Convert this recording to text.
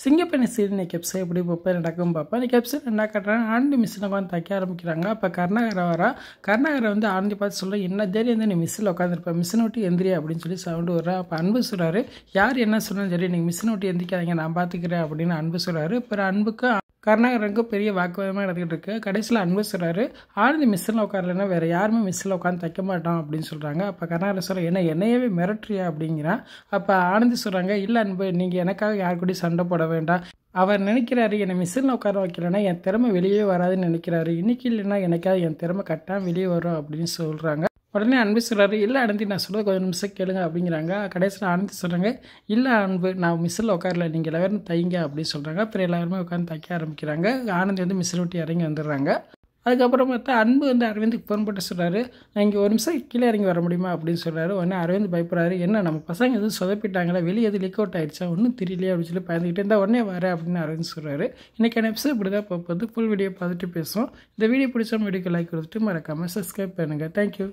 சிங்கப்பெண்ணை serial இன்னைக்கு episode எப்படி பார்ப்பேன் நடக்கும் பார்ப்பேன். இன்னைக்கு எபிசோட் என்ன காட்டுறாங்க, ஆனந்தி மிஷினை உட்காந்து தைக்க ஆரம்பிக்கிறாங்க. அப்போ கருணாகரை வரா. கருணாகரை வந்து ஆனந்தி பார்த்து சொல்ல, என்ன தைரியம் வந்து நீ மிஷினில் உட்காந்துருப்பேன், மிஷினை விட்டு எந்திரியா அப்படின்னு சொல்லி சவுண்டு வர்றா. அப்போ அன்பு சொல்கிறாரு, யார் என்ன சொன்னாலும் சரி நீங்கள் மிஷினை விட்டு எந்திரிக்காதீங்க, நான் பார்த்துக்கிறேன் அப்படின்னு அன்பு சொல்கிறாரு. அப்புறம் அன்புக்கு கருணாகரனுக்கும் பெரிய வாக்குவாதமாக நடந்துகிட்டு இருக்கு. கடைசியில் அன்பு சொல்கிறாரு, ஆனந்தி மிஷினில் உட்காரலன்னா வேறு யாருமே மிஷினில் உட்காந்து தைக்க மாட்டோம் அப்படின்னு சொல்கிறாங்க. அப்போ கருணாகரன் சொல்கிற, என்னையவே மிரட்டுறியா அப்படிங்கிறான். அப்போ ஆனந்தி சொல்கிறாங்க, இல்லை அன்பு, நீங்கள் எனக்காக யார் கூடயும் சண்டை போட வேண்டாம். அவர் நினைக்கிறாரு என்னை மிஷினில் உட்கார வைக்கலன்னா என் திறமை வெளியே வராதுன்னு நினைக்கிறாரு. இன்னைக்கு இல்லைன்னா எனக்காக என் திறமை கட்டாமல் வெளியே வரும் அப்படின்னு சொல்கிறாங்க. உடனே அன்பு சொல்கிறாரு, இல்லை ஆனந்தி நான் சொல்ல கொஞ்சம் நிமிஷம் கேளுங்க அப்படிங்கிறாங்க. கடைசியில் ஆனந்தி சொல்கிறாங்க, இல்லை அன்பு நான் மிஷினில் உட்காரல, நீங்கள் எல்லாரும் தைங்க அப்படின்னு சொல்கிறாங்க. அப்புறம் எல்லாருமே உட்காந்து தைக்க ஆரம்பிக்கிறாங்க. ஆனந்தி வந்து மிஷினை விட்டு இறங்கி வந்துடுறாங்க. அதுக்கப்புறம் பார்த்தா அன்பு வந்து அரவிந்துக்கு ஃபோன் போட்டு சொல்கிறாரு, நான் இங்கே ஒரு நிமிஷம் கீழே இறங்கி வர முடியுமா அப்படின்னு சொல்கிறாரு. உடனே அரவிந்த் பயப்படுறாரு, என்ன நம்ம பசங்க எதுவும் சொதப்பிட்டாங்களா, வெளியே எது லீக் அவுட் ஆகிடுச்சா, ஒன்றும் தெரியலையே அப்படின்னு சொல்லி பயந்துக்கிட்டு இருந்தால் உடனே வரேன் அப்படின்னு அரவிந்த் சொல்கிறாரு. இன்றைக்கான எபிசோட் இப்படி தான் போகுது. ஃபுல் வீடியோ பார்த்துட்டு பேசுவோம். இந்த வீடியோ பிடிச்ச வீடியோக்கு லைக் கொடுத்துட்டு மறக்காமல் சப்ஸ்கிரைப் பண்ணுங்கள். தேங்க்யூ.